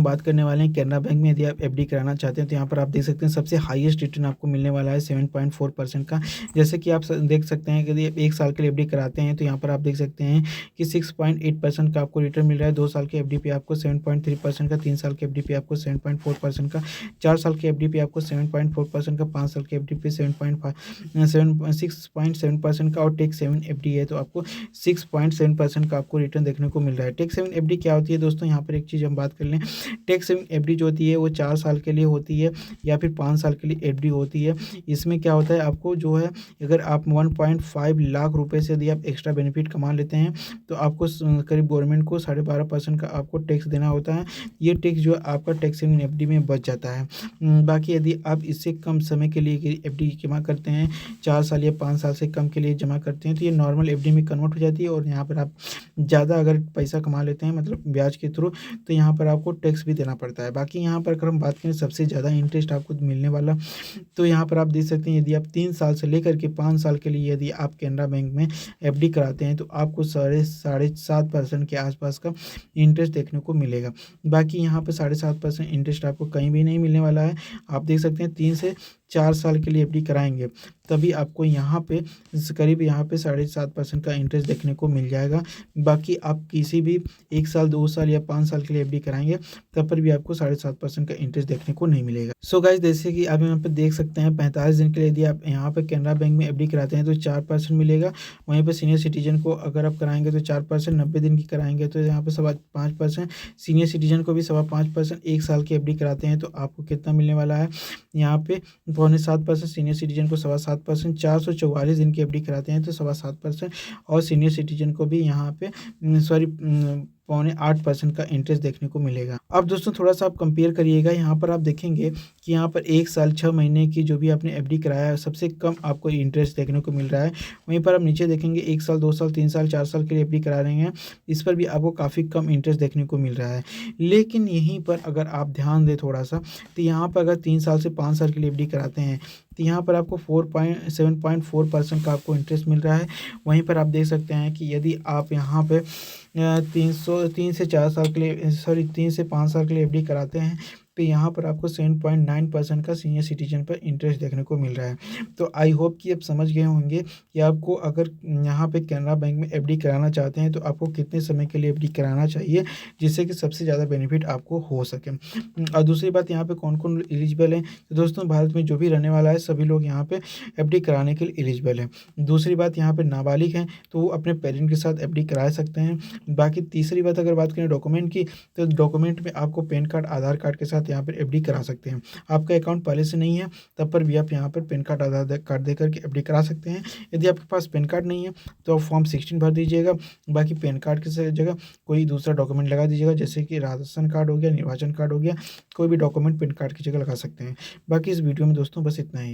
हम बात करने वाले हैं कैनरा बैंक में यदि आप एफडी कराना चाहते हैं तो यहाँ पर आप देख सकते हैं सबसे हाईएस्ट रिटर्न आपको मिलने वाला है 7.4% का। जैसे कि आप देख सकते हैं कि यदि आप 1 साल के लिए एफडी कराते हैं तो यहाँ पर आप देख सकते हैं कि 6.8% का आपको रिटर्न मिल रहा है। 2 साल के एफडी पे आपको 7.3% का, 3 साल के एफडी पे आपको 7.4% का, 4 साल के एफडी पे आपको 7.4% का, 5 साल के एफडी पे 6.7% का और टेक 7 एफडी है तो आपको 6.7% का आपको रिटर्न देखने को मिल रहा है। टेक 7 एफडी क्या होती है दोस्तों, यहाँ पर एक चीज़ हम बात कर लें। टेक सेविंग एफडी जो होती है वो 4 साल के लिए होती है या फिर 5 साल के लिए एफडी होती है। इसमें क्या होता है, आपको जो है अगर आप 1.5 लाख रुपए से यदि आप एक्स्ट्रा बेनिफिट कमा लेते हैं तो आपको करीब गवर्नमेंट को 12.5% का आपको टैक्स देना होता है। ये टैक्स जो है आपका टेक सेविंग एफडी में बच जाता है। बाकी यदि आप इससे कम समय के लिए एफडी जमा करते हैं, 4 साल या 5 साल से कम के लिए जमा करते हैं तो ये नॉर्मल एफडी में कन्वर्ट हो जाती है और यहाँ पर आप ज़्यादा अगर पैसा कमा लेते हैं मतलब ब्याज के थ्रू तो यहाँ पर आपको टैक्स भी देना पड़ता है। बाकी यहाँ पर अगर हम बात करें सबसे ज़्यादा इंटरेस्ट आपको मिलने वाला, तो यहाँ पर आप देख सकते हैं यदि आप 3 साल से लेकर के 5 साल के लिए यदि आप कैनरा बैंक में एफडी कराते हैं तो आपको 7.5% के आसपास का इंटरेस्ट देखने को मिलेगा। बाकी यहाँ पर 7.5% इंटरेस्ट आपको कहीं भी नहीं मिलने वाला है। आप देख सकते हैं 3 से 4 साल के लिए एफडी कराएंगे तभी आपको यहाँ पे करीब यहाँ पे 7.5% का इंटरेस्ट देखने को मिल जाएगा। बाकी आप किसी भी 1 साल, 2 साल या 5 साल के लिए एफडी कराएंगे तब पर भी आपको 7.5% का इंटरेस्ट देखने को नहीं मिलेगा। सो गाइस, जैसे कि आप यहाँ पे देख सकते हैं 45 दिन के लिए यदि आप यहाँ पे कैनरा बैंक में एफडी कराते हैं तो 4% मिलेगा। वहीं पर सीनियर सिटीजन को अगर आप कराएंगे तो 4%, 90 दिन की कराएंगे तो यहाँ पे 5%, सीनियर सिटीजन को भी 5%, 1 साल की एफडी कराते हैं तो आपको कितना मिलने वाला है यहाँ पे 7%, सीनियर सिटीजन को 7%, 444 दिन की एफडी कराते हैं तो 7% और सीनियर सिटीजन को भी यहाँ पे 8% का इंटरेस्ट देखने को मिलेगा। अब दोस्तों थोड़ा सा आप कंपेयर करिएगा, यहाँ पर आप देखेंगे कि यहाँ पर 1 साल 6 महीने की जो भी आपने एफडी कराया है सबसे कम आपको इंटरेस्ट देखने को मिल रहा है। वहीं पर आप नीचे देखेंगे 1 साल, 2 साल, 3 साल, 4 साल के लिए एफडी करा रहे हैं, इस पर भी आपको काफ़ी कम इंटरेस्ट देखने को मिल रहा है। लेकिन यहीं पर अगर आप ध्यान दें थोड़ा सा तो यहाँ पर अगर 3 साल से 5 साल के लिए एफडी कराते हैं तो यहाँ पर आपको 7.4% का आपको इंटरेस्ट मिल रहा है। वहीं पर आप देख सकते हैं कि यदि आप यहाँ पे 3 से 4 साल के लिए 3 से 5 साल के लिए एफडी कराते हैं तो यहाँ पर आपको 7.9% का सीनियर सिटीजन पर इंटरेस्ट देखने को मिल रहा है। तो आई होप कि आप समझ गए होंगे कि आपको अगर यहाँ पे कैनरा बैंक में एफडी कराना चाहते हैं तो आपको कितने समय के लिए एफडी कराना चाहिए जिससे कि सबसे ज़्यादा बेनिफिट आपको हो सके। और दूसरी बात, यहाँ पे कौन कौन एलिजिबल है, तो दोस्तों भारत में जो भी रहने वाला है सभी लोग यहाँ पे एफडी कराने के लिए एलिजिबल है। दूसरी बात, यहाँ पे नाबालिग हैं तो वो अपने पेरेंट के साथ एफडी करा सकते हैं। बाकी तीसरी बात, अगर बात करें डॉक्यूमेंट की तो डॉक्यूमेंट में आपको पैन कार्ड, आधार कार्ड के साथ यहाँ पर एफडी करा सकते हैं। आपका अकाउंट पहले से नहीं है तब पर भी आप यहाँ पर पैन कार्ड, आधार कार्ड देकर के एफडी करा सकते हैं। यदि आपके पास पैन कार्ड नहीं है तो आप फॉर्म 16 भर दीजिएगा। बाकी पैन कार्ड की जगह कोई दूसरा डॉक्यूमेंट लगा दीजिएगा, जैसे कि राशन कार्ड हो गया, निर्वाचन कार्ड हो गया, कोई भी डॉक्यूमेंट पैन कार्ड की जगह लगा सकते हैं। बाकी इस वीडियो में दोस्तों बस इतना ही।